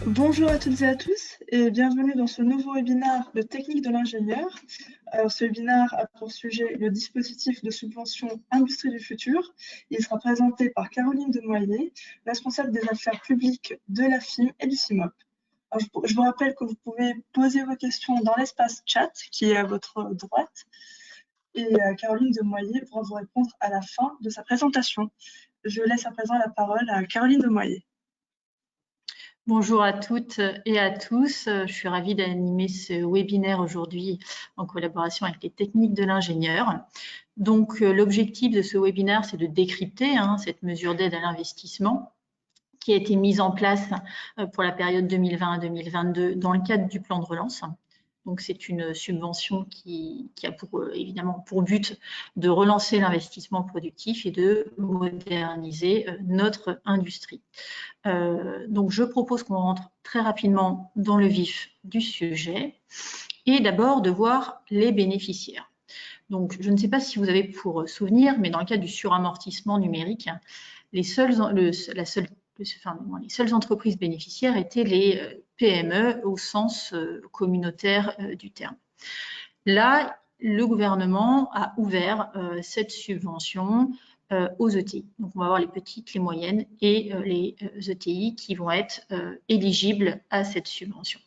Bonjour à toutes et à tous et bienvenue dans ce nouveau webinaire de Technique de l'ingénieur. Ce webinaire a pour sujet le dispositif de subvention Industrie du futur. Il sera présenté par Caroline Demoyer, responsable des affaires publiques de la FIM et du CIMOP. Alors, je vous rappelle que vous pouvez poser vos questions dans l'espace chat qui est à votre droite et Caroline Demoyer pourra vous répondre à la fin de sa présentation. Je laisse à présent la parole à Caroline Demoyer. Bonjour à toutes et à tous. Je suis ravie d'animer ce webinaire aujourd'hui en collaboration avec les techniques de l'ingénieur. Donc, l'objectif de ce webinaire, c'est de décrypter cette mesure d'aide à l'investissement qui a été mise en place pour la période 2020 à 2022 dans le cadre du plan de relance. Donc, c'est une subvention qui a évidemment pour but de relancer l'investissement productif et de moderniser notre industrie. Donc, je propose qu'on rentre très rapidement dans le vif du sujet et d'abord de voir les bénéficiaires. Donc, je ne sais pas si vous avez pour souvenir, mais dans le cadre du suramortissement numérique, les seules entreprises bénéficiaires étaient les PME au sens communautaire du terme. Là, le gouvernement a ouvert cette subvention aux ETI. Donc, on va voir les petites, les moyennes et les ETI qui vont être éligibles à cette subvention.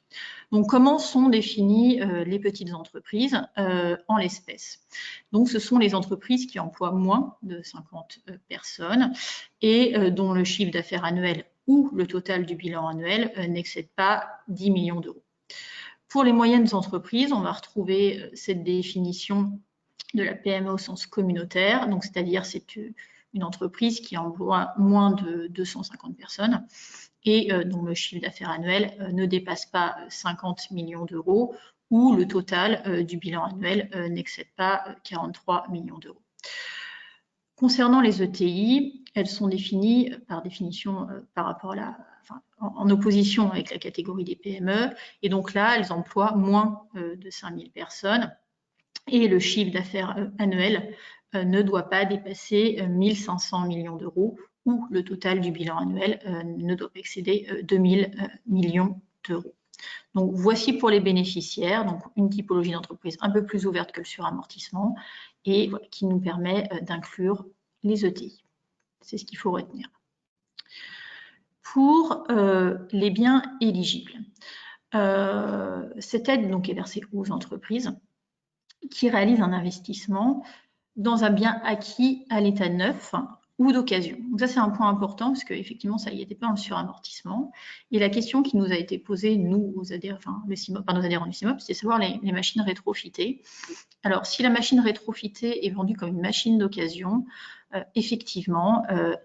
Donc, comment sont définies les petites entreprises en l'espèce? Donc, ce sont les entreprises qui emploient moins de 50 personnes et dont le chiffre d'affaires annuel ou le total du bilan annuel n'excède pas 10 millions d'euros. Pour les moyennes entreprises, on va retrouver cette définition de la PME au sens communautaire, donc c'est-à-dire c'est une entreprise qui emploie moins de 250 personnes et dont le chiffre d'affaires annuel ne dépasse pas 50 millions d'euros ou le total du bilan annuel n'excède pas 43 millions d'euros. Concernant les ETI, elles sont définies par définition par rapport à en opposition avec la catégorie des PME, et donc là, elles emploient moins de 5000 personnes et le chiffre d'affaires annuel ne doit pas dépasser 1500 millions d'euros ou le total du bilan annuel ne doit pas excéder 2000 millions d'euros. Donc, voici pour les bénéficiaires, donc une typologie d'entreprise un peu plus ouverte que le suramortissement et voilà, qui nous permet d'inclure les ETI. C'est ce qu'il faut retenir. Pour les biens éligibles, cette aide donc, est versée aux entreprises qui réalisent un investissement dans un bien acquis à l'état neuf ou d'occasion. Donc ça, c'est un point important parce qu'effectivement, ça n'y était pas en suramortissement. Et la question qui nous a été posée, nous, aux adhérents, par nos adhérents du CIMOP, c'est de savoir les machines rétrofitées. Alors, si la machine rétrofitée est vendue comme une machine d'occasion, effectivement,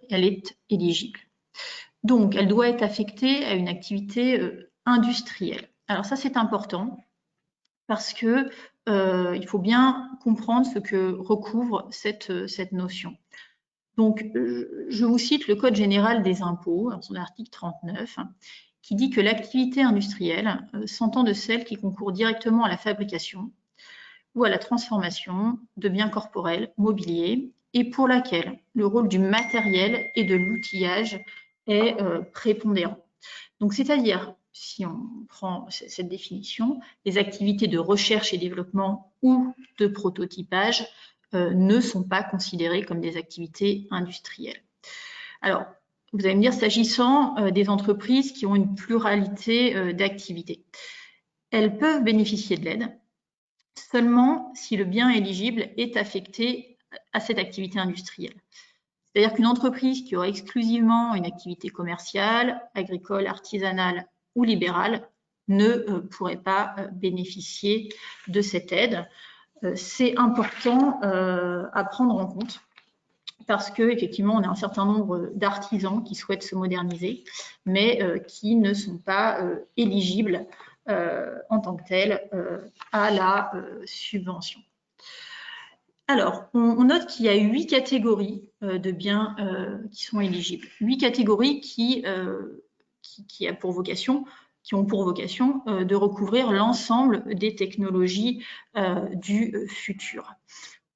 elle est éligible. Donc, elle doit être affectée à une activité industrielle. Alors ça, c'est important parce que il faut bien comprendre ce que recouvre cette notion. Donc, je vous cite le Code général des impôts, dans son article 39, qui dit que l'activité industrielle s'entend de celle qui concourt directement à la fabrication ou à la transformation de biens corporels, mobiliers, et pour laquelle le rôle du matériel et de l'outillage est prépondérant. Donc, c'est-à-dire, si on prend cette définition, les activités de recherche et développement ou de prototypage ne sont pas considérées comme des activités industrielles. Alors, vous allez me dire, s'agissant des entreprises qui ont une pluralité d'activités, elles peuvent bénéficier de l'aide seulement si le bien éligible est affecté à cette activité industrielle. C'est-à-dire qu'une entreprise qui aurait exclusivement une activité commerciale, agricole, artisanale ou libérale ne pourrait pas bénéficier de cette aide. C'est important à prendre en compte parce qu'effectivement, on a un certain nombre d'artisans qui souhaitent se moderniser, mais qui ne sont pas éligibles en tant que tels à la subvention. Alors, on note qu'il y a 8 catégories de biens qui sont éligibles. 8 catégories qui ont pour vocation de recouvrir l'ensemble des technologies du futur.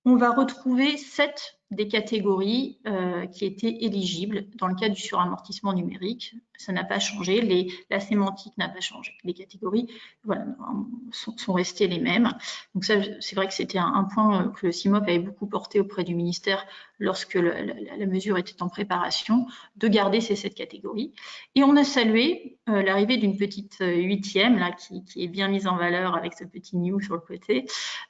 On va retrouver 7 des catégories qui étaient éligibles dans le cadre du suramortissement numérique. Ça n'a pas changé, la sémantique n'a pas changé. Les catégories voilà, sont restées les mêmes. Donc ça, c'est vrai que c'était un point que le CIMOP avait beaucoup porté auprès du ministère lorsque la mesure était en préparation, de garder ces 7 catégories. Et on a salué l'arrivée d'une petite 8e, là, qui est bien mise en valeur avec ce petit new sur le côté,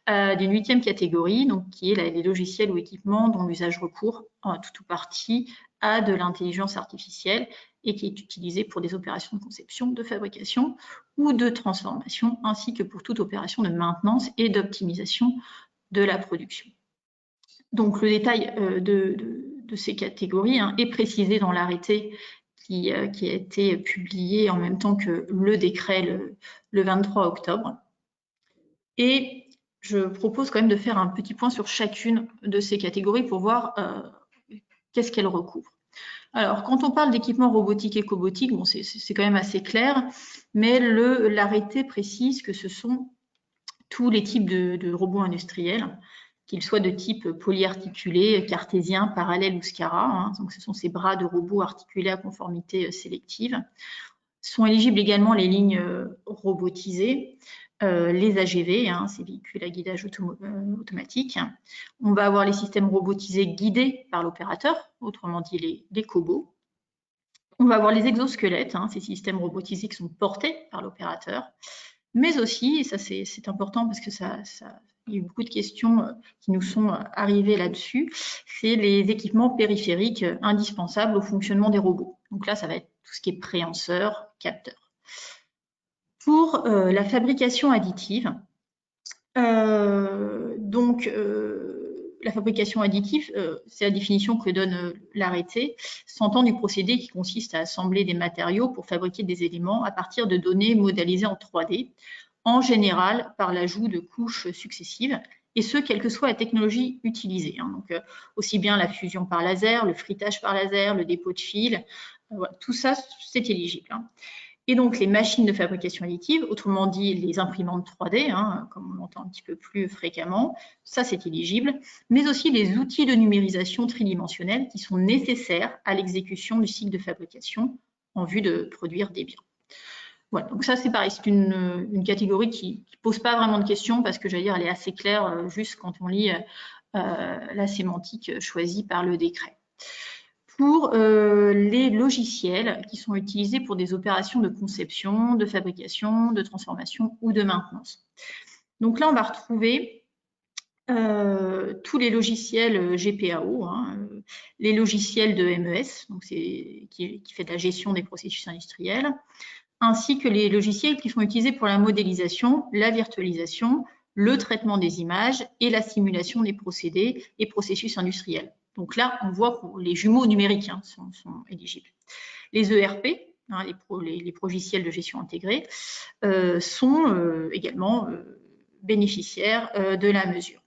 d'une 8e catégorie, donc qui est les logiciels ou équipements dont l'usage recourt en tout ou partie à de l'intelligence artificielle et qui est utilisé pour des opérations de conception, de fabrication ou de transformation, ainsi que pour toute opération de maintenance et d'optimisation de la production. Donc le détail de ces catégories est précisé dans l'arrêté qui a été publié en même temps que le décret le 23 octobre. Et je propose quand même de faire un petit point sur chacune de ces catégories pour voir qu'est-ce qu'elles recouvrent. Alors, quand on parle d'équipements robotiques et cobotiques, bon, c'est quand même assez clair, mais l'arrêté précise que ce sont tous les types de robots industriels, qu'ils soient de type polyarticulé, cartésien, parallèle ou SCARA. Donc, ce sont ces bras de robots articulés à conformité sélective. Sont éligibles également les lignes robotisées, les AGV, ces véhicules à guidage automatique. On va avoir les systèmes robotisés guidés par l'opérateur, autrement dit les cobots. On va avoir les exosquelettes, ces systèmes robotisés qui sont portés par l'opérateur. Mais aussi, et ça c'est important parce que il y a eu beaucoup de questions qui nous sont arrivées là-dessus, c'est les équipements périphériques indispensables au fonctionnement des robots. Donc là, ça va être tout ce qui est préhenseur, capteur. Pour la fabrication additive, la fabrication additive, c'est la définition que donne l'arrêté, s'entend du procédé qui consiste à assembler des matériaux pour fabriquer des éléments à partir de données modélisées en 3D, en général par l'ajout de couches successives, et ce, quelle que soit la technologie utilisée. Donc, aussi bien la fusion par laser, le frittage par laser, le dépôt de fil, voilà, tout ça, c'est éligible. Et donc, les machines de fabrication additive, autrement dit les imprimantes 3D, comme on l'entend un petit peu plus fréquemment, ça c'est éligible, mais aussi les outils de numérisation tridimensionnelle qui sont nécessaires à l'exécution du cycle de fabrication en vue de produire des biens. Voilà, donc ça c'est pareil, c'est une catégorie qui ne pose pas vraiment de questions parce que j'allais dire, elle est assez claire juste quand on lit la sémantique choisie par le décret. Pour les logiciels qui sont utilisés pour des opérations de conception, de fabrication, de transformation ou de maintenance. Donc là, on va retrouver tous les logiciels GPAO, les logiciels de MES, donc qui fait de la gestion des processus industriels, ainsi que les logiciels qui sont utilisés pour la modélisation, la virtualisation, le traitement des images et la simulation des procédés et processus industriels. Donc là, on voit que les jumeaux numériques sont éligibles. Les ERP, les logiciels de gestion intégrée, sont également bénéficiaires de la mesure.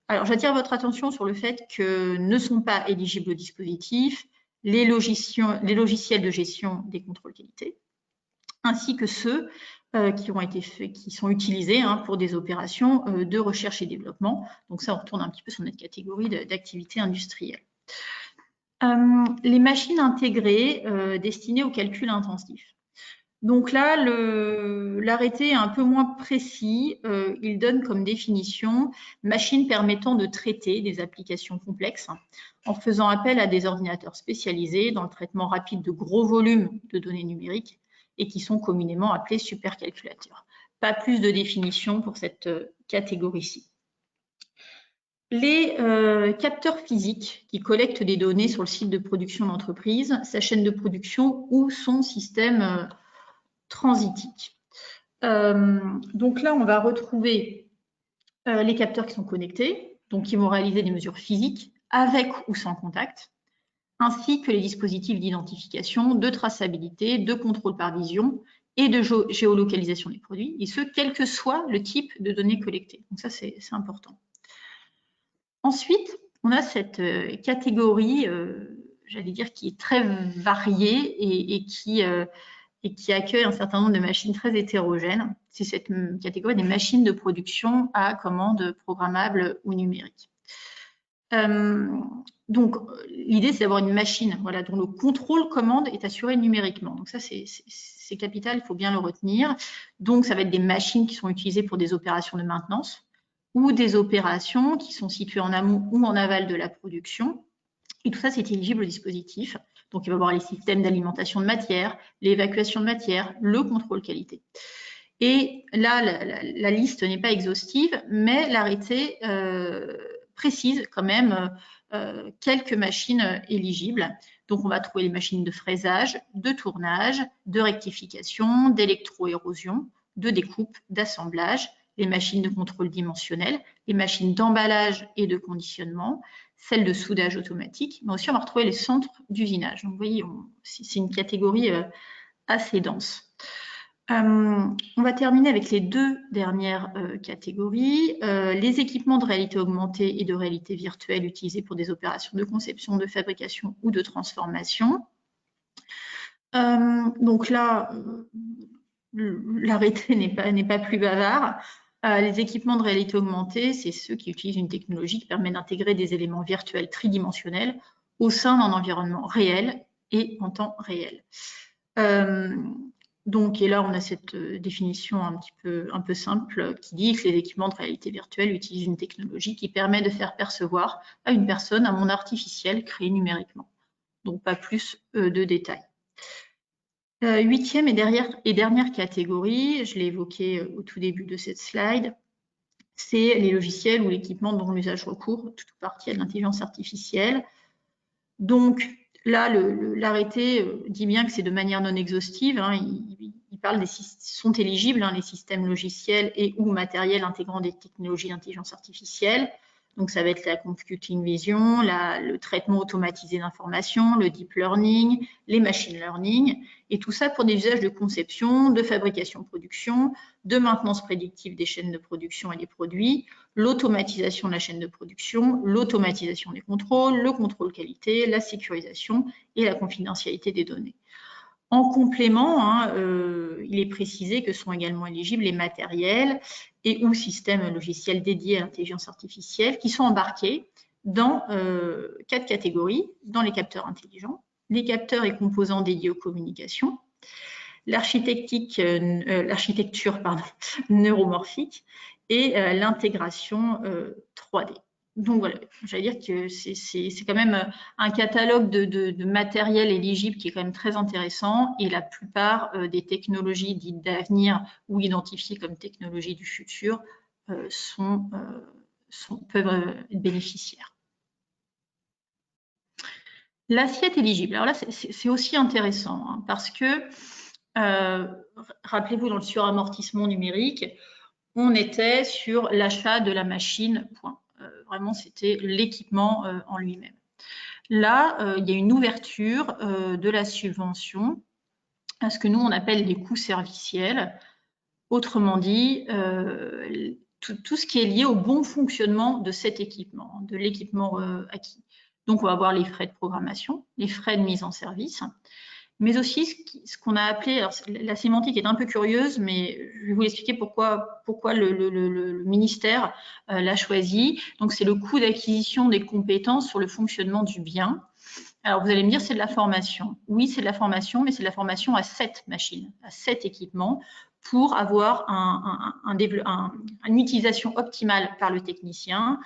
Alors, j'attire votre attention sur le fait que ne sont pas éligibles au dispositif les logiciels de gestion des contrôles qualité, ainsi que ceux qui sont utilisés pour des opérations de recherche et développement. Donc ça, on retourne un petit peu sur notre catégorie d'activité industrielle. Les machines intégrées destinées au calcul intensif. Donc là, l'arrêté est un peu moins précis. Il donne comme définition machines permettant de traiter des applications complexes en faisant appel à des ordinateurs spécialisés dans le traitement rapide de gros volumes de données numériques et qui sont communément appelés supercalculateurs. Pas plus de définition pour cette catégorie-ci. Les capteurs physiques qui collectent des données sur le site de production d'entreprise, sa chaîne de production ou son système transitique. Donc là, on va retrouver les capteurs qui sont connectés, donc qui vont réaliser des mesures physiques avec ou sans contact, ainsi que les dispositifs d'identification, de traçabilité, de contrôle par vision et de géolocalisation des produits, et ce, quel que soit le type de données collectées. Donc ça, c'est important. Ensuite, on a cette catégorie, j'allais dire, qui est très variée et qui accueille un certain nombre de machines très hétérogènes. C'est cette catégorie des machines de production à commande programmable ou numérique. Donc, l'idée, c'est d'avoir une machine voilà, dont le contrôle commande est assuré numériquement. Donc, ça, c'est capital, il faut bien le retenir. Donc, ça va être des machines qui sont utilisées pour des opérations de maintenance ou des opérations qui sont situées en amont ou en aval de la production. Et tout ça, c'est éligible au dispositif. Donc, il va y avoir les systèmes d'alimentation de matière, l'évacuation de matière, le contrôle qualité. Et là, la liste n'est pas exhaustive, mais l'arrêté précise quand même quelques machines éligibles. Donc, on va trouver les machines de fraisage, de tournage, de rectification, d'électroérosion, de découpe, d'assemblage, les machines de contrôle dimensionnel, les machines d'emballage et de conditionnement, celles de soudage automatique, mais aussi on va retrouver les centres d'usinage. Donc, vous voyez, c'est une catégorie assez dense. On va terminer avec les deux dernières catégories. Les équipements de réalité augmentée et de réalité virtuelle utilisés pour des opérations de conception, de fabrication ou de transformation. Donc là, l'arrêté n'est pas plus bavard. Les équipements de réalité augmentée, c'est ceux qui utilisent une technologie qui permet d'intégrer des éléments virtuels tridimensionnels au sein d'un environnement réel et en temps réel. Donc, et là, on a cette définition un peu simple qui dit que les équipements de réalité virtuelle utilisent une technologie qui permet de faire percevoir à une personne un monde artificiel créé numériquement. Donc, pas plus de détails. Huitième et dernière catégorie, je l'ai évoqué au tout début de cette slide, c'est les logiciels ou l'équipement dont l'usage recourt tout ou partie à l'intelligence artificielle. Donc, là, l'arrêté dit bien que c'est de manière non exhaustive. Hein, il parle sont éligibles les systèmes logiciels et ou matériels intégrant des technologies d'intelligence artificielle. Donc, ça va être la computing vision, le traitement automatisé d'informations, le deep learning, les machine learning, et tout ça pour des usages de conception, de fabrication-production, de maintenance prédictive des chaînes de production et des produits, l'automatisation de la chaîne de production, l'automatisation des contrôles, le contrôle qualité, la sécurisation et la confidentialité des données. En complément, il est précisé que sont également éligibles les matériels et ou systèmes logiciels dédiés à l'intelligence artificielle qui sont embarqués dans 4 catégories, dans les capteurs intelligents, les capteurs et composants dédiés aux communications, l'architecture neuromorphique et l'intégration 3D. Donc voilà, j'allais dire que c'est quand même un catalogue de matériel éligible qui est quand même très intéressant et la plupart des technologies dites d'avenir ou identifiées comme technologies du futur peuvent être bénéficiaires. L'assiette éligible, alors là c'est aussi intéressant parce que rappelez-vous dans le suramortissement numérique, on était sur l'achat de la machine, point. Vraiment, c'était l'équipement en lui-même. Là, il y a une ouverture de la subvention à ce que nous, on appelle les coûts serviciels. Autrement dit, tout ce qui est lié au bon fonctionnement de cet équipement, de l'équipement acquis. Donc, on va avoir les frais de programmation, les frais de mise en service, mais aussi ce qu'on a appelé, alors la sémantique est un peu curieuse, mais je vais vous expliquer pourquoi le ministère l'a choisi. Donc, c'est le coût d'acquisition des compétences sur le fonctionnement du bien. Alors, vous allez me dire, c'est de la formation. Oui, c'est de la formation, mais c'est de la formation à 7 machines, à 7 équipements, pour avoir une utilisation optimale par le technicien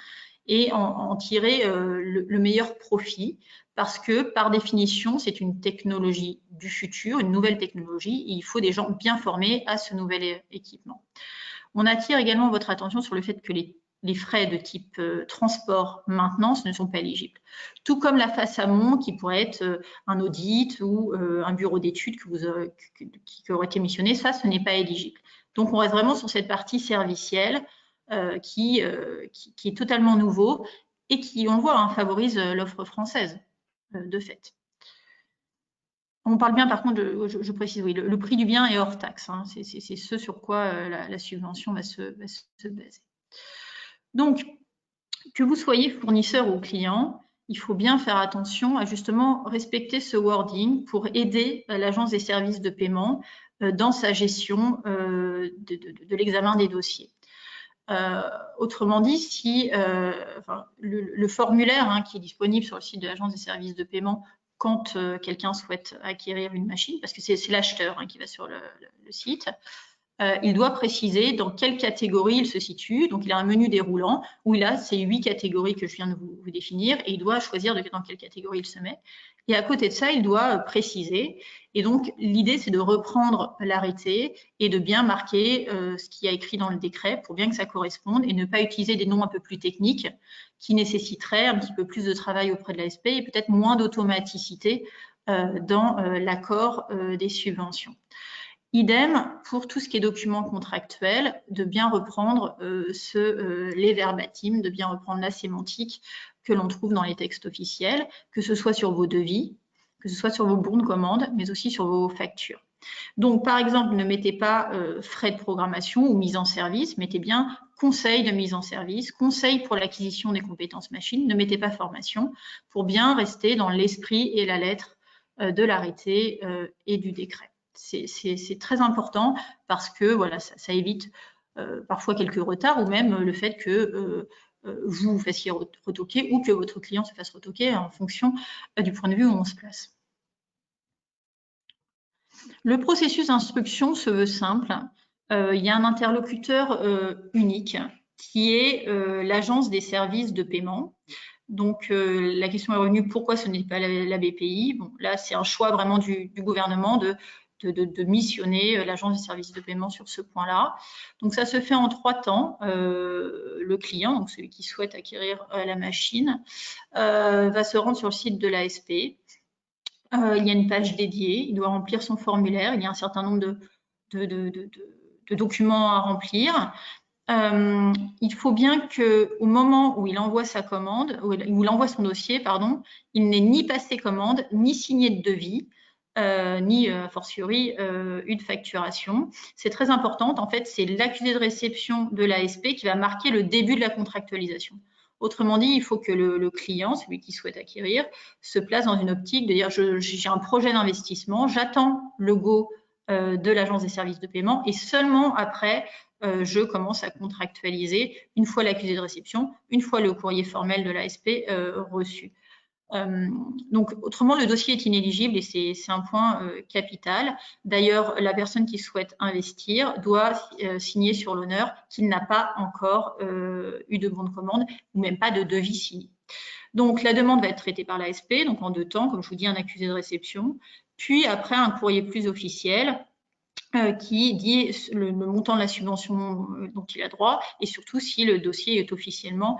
et en tirer le meilleur profit. Parce que, par définition, c'est une technologie du futur, une nouvelle technologie, et il faut des gens bien formés à ce nouvel équipement. On attire également votre attention sur le fait que les frais de type transport, maintenance ne sont pas éligibles. Tout comme la face amont, qui pourrait être un audit ou un bureau d'études qui aurait été missionné, ça, ce n'est pas éligible. Donc, on reste vraiment sur cette partie servicielle qui est totalement nouveau et qui, on le voit, favorise l'offre française. De fait. On parle bien, par contre, je précise, oui, le prix du bien est hors taxe. Hein, c'est ce sur quoi la subvention va se baser. Donc, que vous soyez fournisseur ou client, il faut bien faire attention à justement respecter ce wording pour aider l'Agence des services de paiement dans sa gestion de l'examen des dossiers. Autrement dit, si le formulaire qui est disponible sur le site de l'Agence des services de paiement quand quelqu'un souhaite acquérir une machine, parce que c'est l'acheteur qui va sur le site, il doit préciser dans quelle catégorie il se situe. Donc, il a un menu déroulant où il a ces 8 catégories que je viens de vous définir et il doit choisir dans quelle catégorie il se met. Et à côté de ça, il doit préciser. Et donc, l'idée, c'est de reprendre l'arrêté et de bien marquer ce qu'il y a écrit dans le décret pour bien que ça corresponde et ne pas utiliser des noms un peu plus techniques qui nécessiteraient un petit peu plus de travail auprès de l'ASP et peut-être moins d'automaticité dans l'accord des subventions. Idem pour tout ce qui est documents contractuels, de bien reprendre les verbatims, de bien reprendre la sémantique que l'on trouve dans les textes officiels, que ce soit sur vos devis, que ce soit sur vos bons de commande, mais aussi sur vos factures. Donc, par exemple, ne mettez pas frais de programmation ou mise en service, mettez bien conseil de mise en service, conseil pour l'acquisition des compétences machines, ne mettez pas formation, pour bien rester dans l'esprit et la lettre de l'arrêté et du décret. C'est très important parce que voilà, ça évite parfois quelques retards ou même le fait que vous vous fassiez retoquer ou que votre client se fasse retoquer en fonction du point de vue où on se place. Le processus d'instruction se veut simple. Il y a un interlocuteur unique qui est l'Agence des services de paiement. Donc, la question est revenue, pourquoi ce n'est pas la BPI? Bon, là, c'est un choix vraiment du gouvernement de missionner l'Agence des services de paiement sur ce point-là. Donc, ça se fait en 3 temps. Le client, donc celui qui souhaite acquérir la machine, va se rendre sur le site de l'ASP. Il y a une page dédiée, il doit remplir son formulaire, il y a un certain nombre de documents à remplir. Il faut bien qu'au moment où il envoie sa commande, où il envoie son dossier, pardon, il n'ait ni passé commande, ni signé de devis, ni a fortiori une facturation. C'est très important. En fait, c'est l'accusé de réception de l'ASP qui va marquer le début de la contractualisation. Autrement dit, il faut que le client, celui qui souhaite acquérir, se place dans une optique de dire j'ai un projet d'investissement, j'attends le go de l'Agence des services de paiement et seulement après, je commence à contractualiser une fois l'accusé de réception, une fois le courrier formel de l'ASP reçu. Donc, autrement, le dossier est inéligible et c'est un point capital. D'ailleurs, la personne qui souhaite investir doit signer sur l'honneur qu'il n'a pas encore eu de bon de commande ou même pas de devis signé. Donc, la demande va être traitée par l'ASP, donc en 2 temps, comme je vous dis, un accusé de réception, puis après un courrier plus officiel qui dit le montant de la subvention dont il a droit et surtout si le dossier est officiellement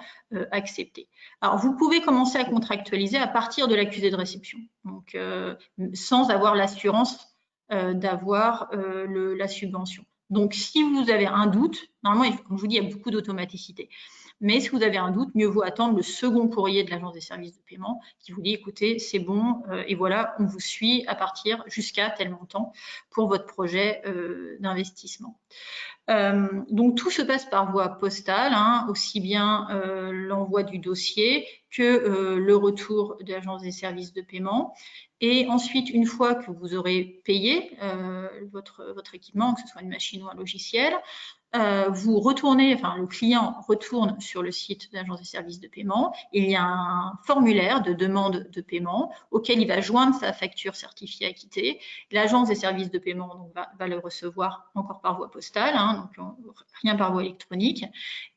accepté. Alors, vous pouvez commencer à contractualiser à partir de l'accusé de réception, donc sans avoir l'assurance d'avoir la subvention. Donc, si vous avez un doute, normalement, comme je vous dis, il y a beaucoup d'automaticité. Mais si vous avez un doute, mieux vaut attendre le second courrier de l'Agence des services de paiement qui vous dit, écoutez, c'est bon, et voilà, on vous suit à partir jusqu'à tel montant pour votre projet d'investissement. Donc, tout se passe par voie postale, aussi bien l'envoi du dossier que le retour de l'Agence des services de paiement. Et ensuite, une fois que vous aurez payé votre équipement, que ce soit une machine ou un logiciel, vous retournez, enfin le client retourne sur le site de l'Agence des services de paiement. Il y a un formulaire de demande de paiement auquel il va joindre sa facture certifiée acquittée. L'Agence des services de paiement donc, va le recevoir encore par voie postale, donc rien par voie électronique,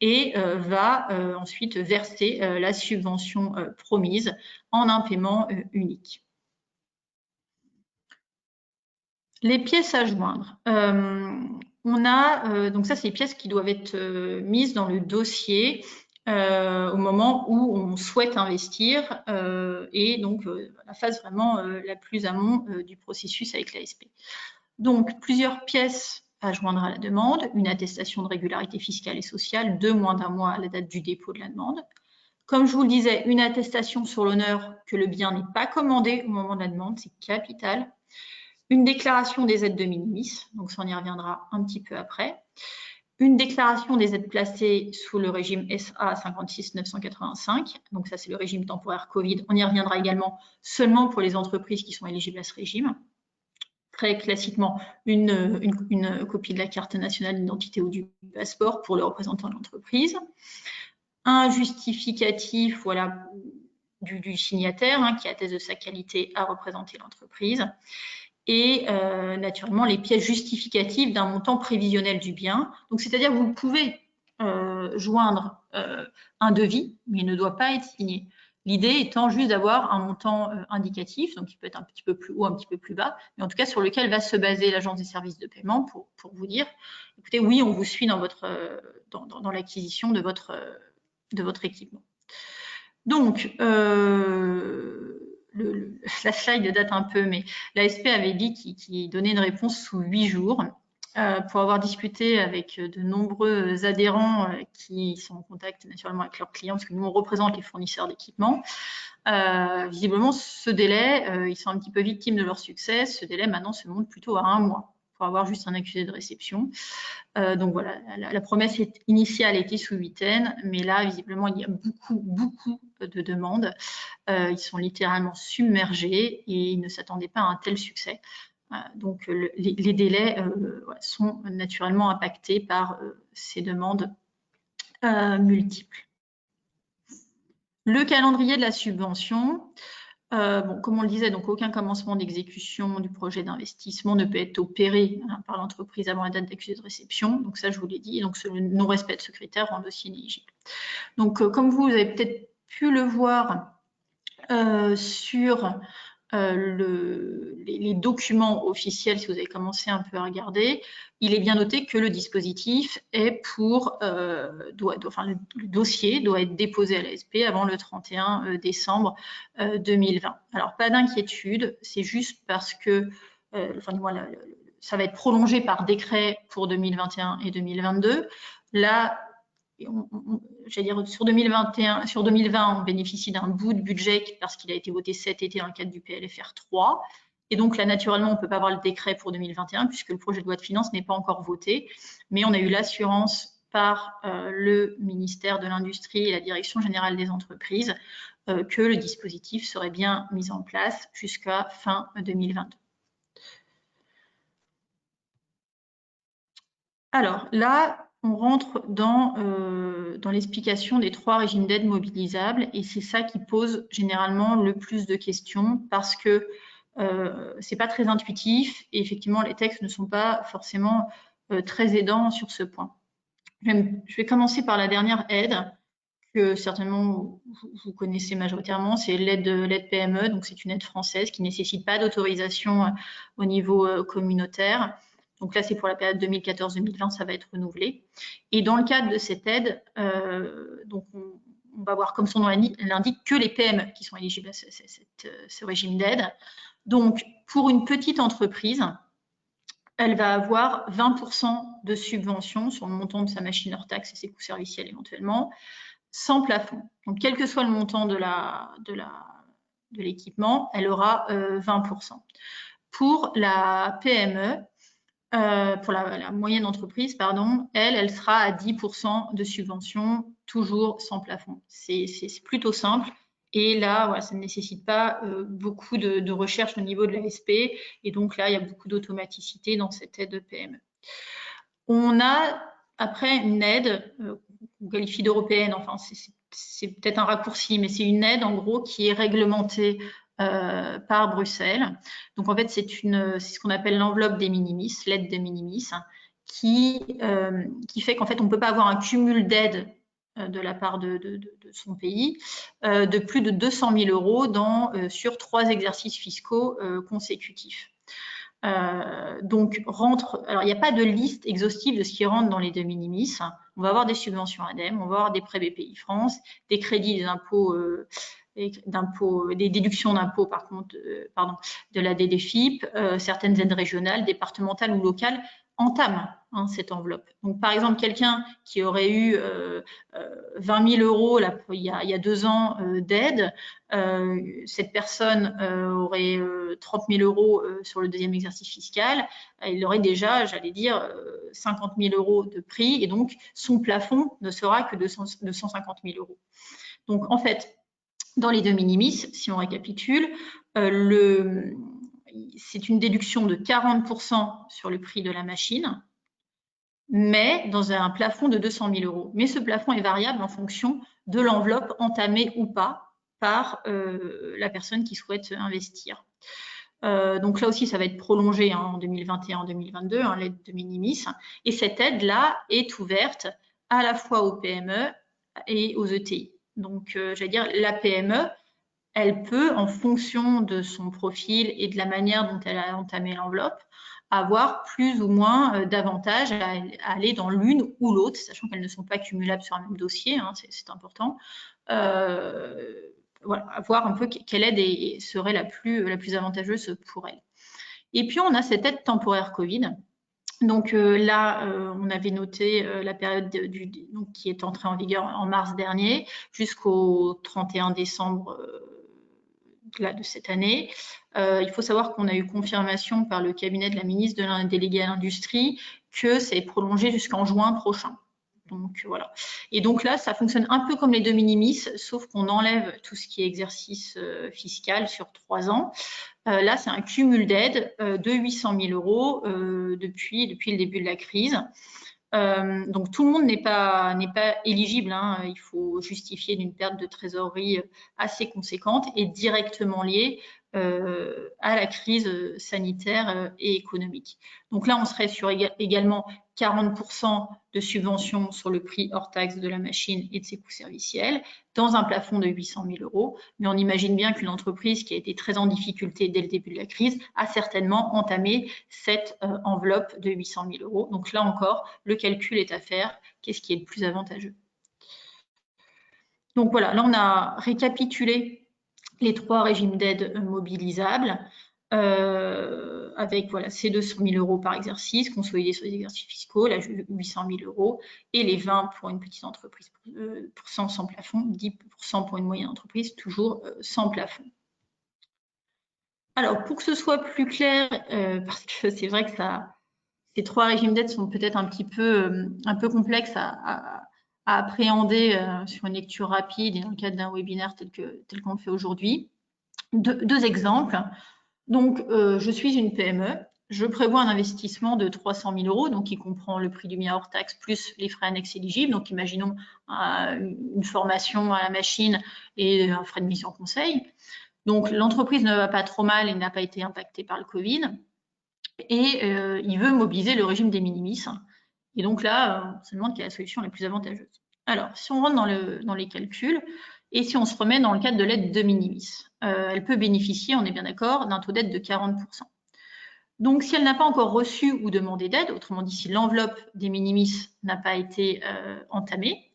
et va ensuite verser la subvention promise en un paiement unique. Les pièces à joindre. On a, donc ça, c'est les pièces qui doivent être mises dans le dossier au moment où on souhaite investir et donc la phase vraiment la plus amont du processus avec l'ASP. Donc, plusieurs pièces à joindre à la demande, une attestation de régularité fiscale et sociale de moins d'1 mois à la date du dépôt de la demande. Comme je vous le disais, une attestation sur l'honneur que le bien n'est pas commandé au moment de la demande, c'est capital. Une déclaration des aides de minimis, donc ça on y reviendra un petit peu après. Une déclaration des aides placées sous le régime SA 56 985, donc ça c'est le régime temporaire Covid, on y reviendra également seulement pour les entreprises qui sont éligibles à ce régime. très classiquement une copie de la carte nationale d'identité ou du passeport pour le représentant de l'entreprise, un justificatif voilà, du signataire qui atteste de sa qualité à représenter l'entreprise, et naturellement les pièces justificatives d'un montant prévisionnel du bien. Donc, c'est-à-dire que vous pouvez joindre un devis, mais il ne doit pas être signé. L'idée étant juste d'avoir un montant indicatif, donc il peut être un petit peu plus haut, un petit peu plus bas, mais en tout cas sur lequel va se baser l'agence des services de paiement pour vous dire, écoutez, oui, on vous suit dans l'acquisition de votre équipement. Donc, la slide date un peu, mais l'ASP avait dit qu'il donnait une réponse sous 8 jours. Pour avoir discuté avec de nombreux adhérents qui sont en contact naturellement avec leurs clients, parce que nous, on représente les fournisseurs d'équipements, visiblement, ce délai, ils sont un petit peu victimes de leur succès. Ce délai, maintenant, se monte plutôt à 1 mois pour avoir juste un accusé de réception. Donc voilà, la promesse initiale était sous 8 mais là, visiblement, il y a beaucoup de demandes. Ils sont littéralement submergés et ils ne s'attendaient pas à un tel succès. Donc les délais sont naturellement impactés par ces demandes multiples. Le calendrier de la subvention. Comme on le disait, donc aucun commencement d'exécution du projet d'investissement ne peut être opéré par l'entreprise avant la date d'accusé de réception. Donc ça, je vous l'ai dit. Donc le non-respect de ce critère rend le dossier inéligible. Donc comme vous avez peut-être pu le voir sur les documents officiels, si vous avez commencé un peu à regarder, il est bien noté que le dispositif est le dossier doit être déposé à l'ASP avant le 31 décembre 2020. Alors, pas d'inquiétude, c'est juste parce que ça va être prolongé par décret pour 2021 et 2022. Là, j'allais dire, sur 2020, on bénéficie d'un bout de budget parce qu'il a été voté cet été dans le cadre du PLFR 3. Et donc là, naturellement, on ne peut pas avoir le décret pour 2021 puisque le projet de loi de finances n'est pas encore voté. Mais on a eu l'assurance par le ministère de l'Industrie et la Direction générale des entreprises que le dispositif serait bien mis en place jusqu'à fin 2022. Alors là, on rentre dans l'explication des 3 régimes d'aide mobilisables et c'est ça qui pose généralement le plus de questions parce que c'est pas très intuitif et effectivement les textes ne sont pas forcément très aidants sur ce point. Je vais commencer par la dernière aide que certainement vous connaissez majoritairement, c'est l'aide PME, donc c'est une aide française qui ne nécessite pas d'autorisation au niveau communautaire. Donc là, c'est pour la période 2014-2020, ça va être renouvelé. Et dans le cadre de cette aide, donc on va voir, comme son nom l'indique, que les PME qui sont éligibles à ce régime d'aide. Donc, pour une petite entreprise, elle va avoir 20% de subvention sur le montant de sa machine hors taxe et ses coûts serviciels éventuellement, sans plafond. Donc, quel que soit le montant de l'équipement, elle aura 20%. Pour la PME, pour la moyenne entreprise, pardon, elle sera à 10% de subvention, toujours sans plafond. C'est plutôt simple. Et là, voilà, ça ne nécessite pas beaucoup de recherche au niveau de l'ASP. Et donc là, il y a beaucoup d'automaticité dans cette aide PME. On a après une aide qu'on qualifie d'européenne, enfin c'est peut-être un raccourci, mais c'est une aide en gros qui est réglementée par Bruxelles. Donc en fait, c'est ce qu'on appelle l'enveloppe des minimis, l'aide des minimis, qui fait qu'en fait, on ne peut pas avoir un cumul d'aide de la part de son pays de plus de 200 000 € sur 3 exercices fiscaux consécutifs. Donc, alors il n'y a pas de liste exhaustive de ce qui rentre dans les de minimis. On va avoir des subventions ADEME, on va avoir des prêts BPI France, des crédits des impôts, des déductions d'impôts par contre, de la DDFIP, certaines aides régionales, départementales ou locales entament cette enveloppe. Donc, par exemple, quelqu'un qui aurait eu 20 000 € là, il y a 2 ans d'aide, cette personne aurait 30 000 € sur le deuxième exercice fiscal, il aurait déjà, j'allais dire, 50 000 € de prix et donc son plafond ne sera que de 150 000 €. Donc, en fait, dans les de minimis, si on récapitule, c'est une déduction de 40% sur le prix de la machine, mais dans un plafond de 200 000 euros. Mais ce plafond est variable en fonction de l'enveloppe entamée ou pas par la personne qui souhaite investir. Donc là aussi, ça va être prolongé en 2021, en 2022, l'aide de minimis. Et cette aide-là est ouverte à la fois aux PME et aux ETI. Donc, j'allais dire, la PME, elle peut, en fonction de son profil et de la manière dont elle a entamé l'enveloppe, avoir plus ou moins d'avantages à aller dans l'une ou l'autre, sachant qu'elles ne sont pas cumulables sur un même dossier, c'est important. Voilà, à voir un peu quelle aide serait la plus avantageuse pour elle. Et puis, on a cette aide temporaire Covid. Donc là, on avait noté la période donc, qui est entrée en vigueur en mars dernier jusqu'au 31 décembre de cette année. Il faut savoir qu'on a eu confirmation par le cabinet de la ministre de la déléguée à l'industrie que c'est prolongé jusqu'en juin prochain. Donc voilà. Et donc là, ça fonctionne un peu comme les de minimis, sauf qu'on enlève tout ce qui est exercice fiscal sur 3 ans. Là, c'est un cumul d'aide de 800 000 euros depuis le début de la crise. Donc tout le monde n'est pas éligible. Il faut justifier d'une perte de trésorerie assez conséquente et directement liée à la crise sanitaire et économique. Donc là, on serait sur également 40% de subvention sur le prix hors taxe de la machine et de ses coûts serviciels, dans un plafond de 800 000 euros. Mais on imagine bien qu'une entreprise qui a été très en difficulté dès le début de la crise a certainement entamé cette enveloppe de 800 000 euros. Donc là encore, le calcul est à faire. Qu'est-ce qui est le plus avantageux? Donc voilà, là on a récapitulé les 3 régimes d'aide mobilisables avec voilà, ces 200 000 euros par exercice, consolidés sur les exercices fiscaux, là 800 000 euros, et les 20 pour une petite entreprise, % sans plafond, 10% pour une moyenne entreprise, toujours sans plafond. Alors, pour que ce soit plus clair, parce que c'est vrai que ces 3 régimes d'aide sont peut-être un peu complexes à appréhender sur une lecture rapide et dans le cadre d'un webinaire tel qu'on le fait aujourd'hui. 2 exemples. Donc, je suis une PME, je prévois un investissement de 300 000 euros, donc qui comprend le prix du bien hors taxe plus les frais annexes éligibles. Donc, imaginons une formation à la machine et un frais de mise en conseil. Donc, l'entreprise ne va pas trop mal et n'a pas été impactée par le Covid. Et il veut mobiliser le régime des minimis. Et donc là, on se demande quelle est la solution la plus avantageuse. Alors, si on rentre dans les calculs, et si on se remet dans le cadre de l'aide de minimis, elle peut bénéficier, on est bien d'accord, d'un taux d'aide de 40%. Donc, si elle n'a pas encore reçu ou demandé d'aide, autrement dit, si l'enveloppe des minimis n'a pas été entamée,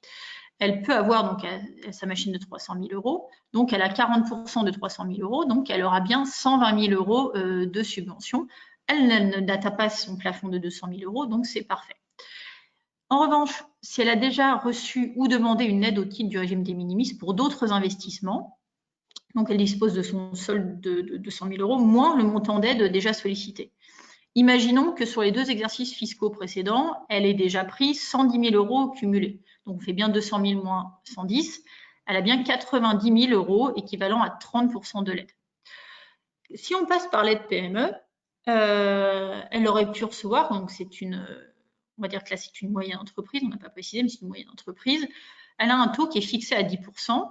elle peut avoir donc sa machine de 300 000 euros. Donc, elle a 40% de 300 000 euros. Donc, elle aura bien 120 000 euros de subvention. Elle n'atteint pas son plafond de 200 000 euros, donc c'est parfait. En revanche, si elle a déjà reçu ou demandé une aide au titre du régime des minimis pour d'autres investissements, donc elle dispose de son solde de 200 000 euros, moins le montant d'aide déjà sollicité. Imaginons que sur les 2 exercices fiscaux précédents, elle ait déjà pris 110 000 euros cumulés. Donc, on fait bien 200 000 moins 110. Elle a bien 90 000 euros, équivalent à 30% de l'aide. Si on passe par l'aide PME, elle aurait pu recevoir, donc on va dire que là c'est une moyenne entreprise, on n'a pas précisé, mais c'est une moyenne entreprise. Elle a un taux qui est fixé à 10%,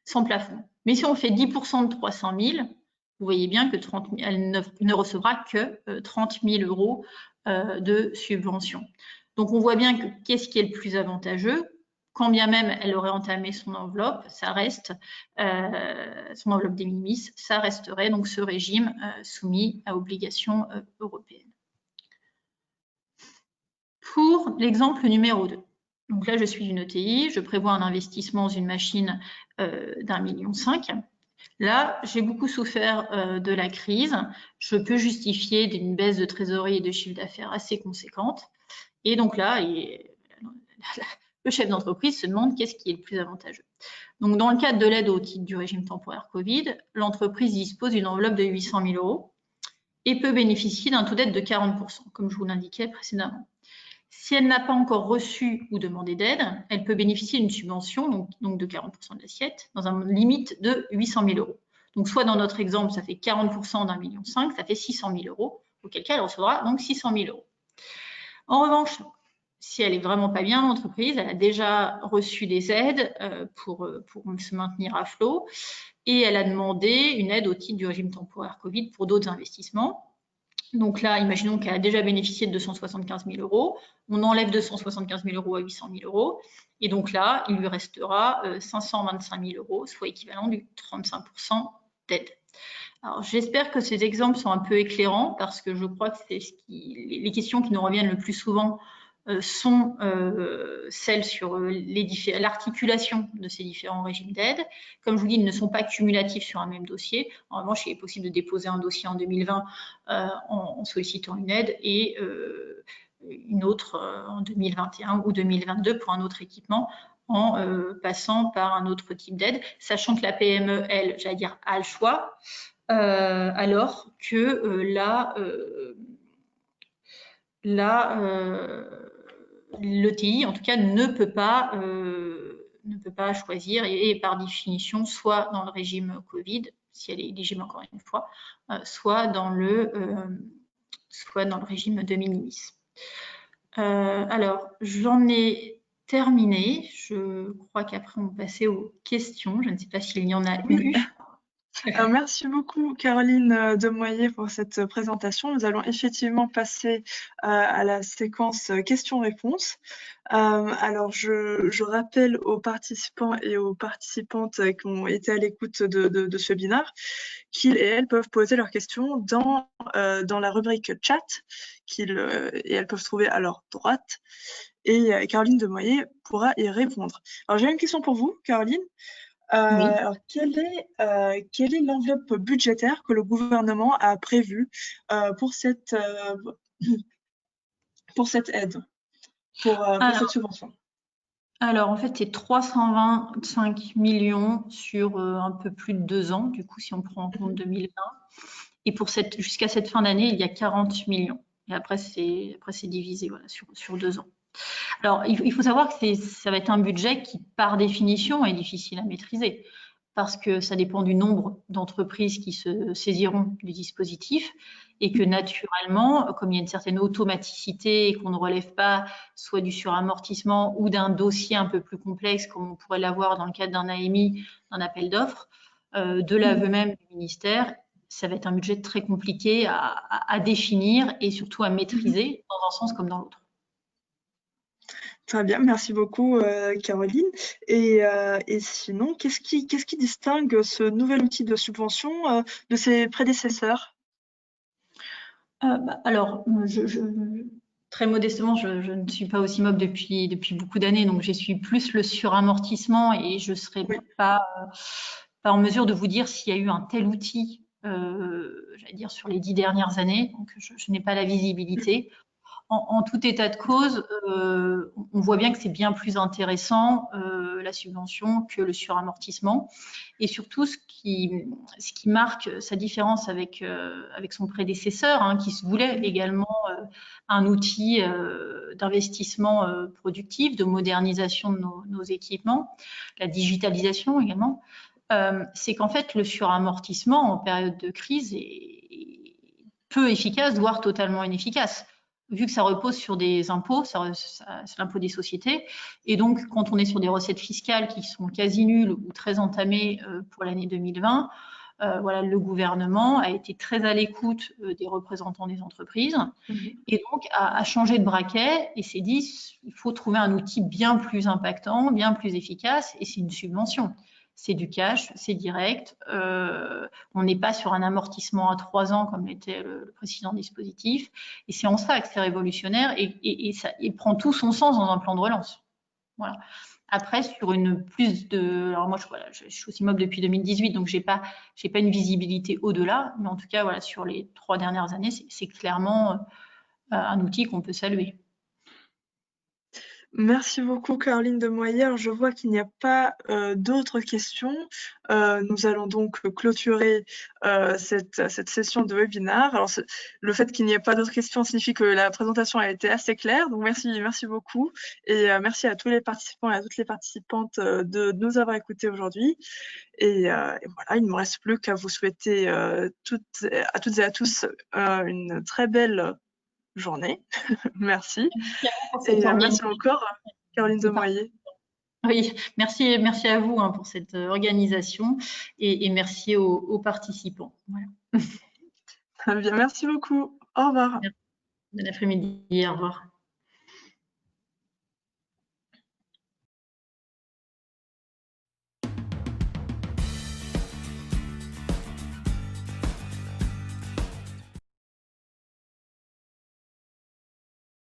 sans plafond. Mais si on fait 10% de 300 000, vous voyez bien que elle ne recevra que 30 000 euros de subvention. Donc on voit bien que qu'est-ce qui est le plus avantageux. Quand bien même elle aurait entamé son enveloppe, ça reste son enveloppe des minimis, ça resterait donc ce régime soumis à obligations européennes. Pour l'exemple numéro 2. Donc là, je suis une ETI, je prévois un investissement dans une machine d'1,5 million. Là, j'ai beaucoup souffert de la crise. Je peux justifier d'une baisse de trésorerie et de chiffre d'affaires assez conséquente. Et donc là, le chef d'entreprise se demande qu'est-ce qui est le plus avantageux. Donc, dans le cadre de l'aide au titre du régime temporaire Covid, l'entreprise dispose d'une enveloppe de 800 000 euros et peut bénéficier d'un taux d'aide de 40%, comme je vous l'indiquais précédemment. Si elle n'a pas encore reçu ou demandé d'aide, elle peut bénéficier d'une subvention, donc de 40% de l'assiette, dans une limite de 800 000 euros. Donc, soit dans notre exemple, ça fait 40% d'1,5 million, ça fait 600 000 €, auquel cas elle recevra donc 600 000 €. En revanche, si elle est vraiment pas bien, l'entreprise, elle a déjà reçu des aides pour se maintenir à flot et elle a demandé une aide au titre du régime temporaire Covid pour d'autres investissements. Donc là, imaginons qu'elle a déjà bénéficié de 275 000 €. On enlève 275 000 € à 800 000 €. Et donc là, il lui restera 525 000 €, soit équivalent du 35% d'aide. Alors, j'espère que ces exemples sont un peu éclairants parce que je crois que c'est les questions qui nous reviennent le plus souvent sont celles sur l'articulation de ces différents régimes d'aide. Comme je vous dis, ils ne sont pas cumulatifs sur un même dossier. En revanche, il est possible de déposer un dossier en 2020 en sollicitant une aide et une autre en 2021 ou 2022 pour un autre équipement en passant par un autre type d'aide, sachant que la PME, elle, j'allais dire, a le choix, alors que l'ETI, en tout cas, ne peut pas choisir et par définition, soit dans le régime Covid, si elle est éligible encore une fois, soit dans le régime de minimis. Alors, j'en ai terminé. Je crois qu'après, on passait aux questions. Je ne sais pas s'il y en a eu. Merci beaucoup Caroline Demoyer pour cette présentation. Nous allons effectivement passer à la séquence questions-réponses. Alors je rappelle aux participants et aux participantes qui ont été à l'écoute de ce webinaire qu'ils et elles peuvent poser leurs questions dans la rubrique chat et elles peuvent trouver à leur droite et Caroline Demoyer pourra y répondre. Alors j'ai une question pour vous Caroline. Oui. Alors, quelle est l'enveloppe budgétaire que le gouvernement a prévue pour cette aide, pour cette subvention? Alors, en fait, c'est 325 millions sur un peu plus de 2 ans, du coup, si on prend en compte 2020. Et jusqu'à cette fin d'année, il y a 40 millions. Et après, c'est divisé voilà, sur 2 ans. Alors, il faut savoir que ça va être un budget qui, par définition, est difficile à maîtriser parce que ça dépend du nombre d'entreprises qui se saisiront du dispositif et que naturellement, comme il y a une certaine automaticité et qu'on ne relève pas soit du suramortissement ou d'un dossier un peu plus complexe comme on pourrait l'avoir dans le cadre d'un AMI, d'un appel d'offres, de l'aveu même du ministère, ça va être un budget très compliqué à définir et surtout à maîtriser dans un sens comme dans l'autre. Très bien, merci beaucoup Caroline. Et sinon, qu'est-ce qui distingue ce nouvel outil de subvention de ses prédécesseurs? Alors, très modestement, je ne suis pas au CIMOP depuis beaucoup d'années, donc je suis plus le suramortissement et je ne serai pas en mesure de vous dire s'il y a eu un tel outil, j'allais dire, sur les 10 dernières années, donc je n'ai pas la visibilité. En tout état de cause, on voit bien que c'est bien plus intéressant la subvention que le suramortissement. Et surtout, ce qui marque sa différence avec son prédécesseur, hein, qui se voulait également un outil d'investissement productif, de modernisation de nos équipements, la digitalisation également, c'est qu'en fait, le suramortissement en période de crise est peu efficace, voire totalement inefficace, vu que ça repose sur des impôts, c'est l'impôt des sociétés. Et donc, quand on est sur des recettes fiscales qui sont quasi nulles ou très entamées pour l'année 2020, voilà, le gouvernement a été très à l'écoute des représentants des entreprises et donc a changé de braquet et s'est dit il faut trouver un outil bien plus impactant, bien plus efficace, et c'est une subvention. C'est du cash, c'est direct. On n'est pas sur un amortissement à 3 ans comme l'était le précédent dispositif. Et c'est en ça que c'est révolutionnaire et ça prend tout son sens dans un plan de relance. Voilà. Après, sur alors moi, je suis au CIMOP depuis 2018, donc j'ai pas une visibilité au-delà. Mais en tout cas, voilà, sur les 3 dernières années, c'est clairement un outil qu'on peut saluer. Merci beaucoup, Caroline Demoyer. Alors, je vois qu'il n'y a pas d'autres questions. Nous allons donc clôturer cette session de webinaire. Alors, le fait qu'il n'y ait pas d'autres questions signifie que la présentation a été assez claire. Donc, merci beaucoup. Et merci à tous les participants et à toutes les participantes de nous avoir écoutés aujourd'hui. Et voilà, il ne me reste plus qu'à vous souhaiter à toutes et à tous une très belle journée. Merci. Merci à vous pour cette Et merci organisation. encore, Caroline Demoyer. Oui, merci à vous pour cette organisation et merci aux participants. Voilà. Bien, merci beaucoup. Au revoir. Bon après-midi, au revoir.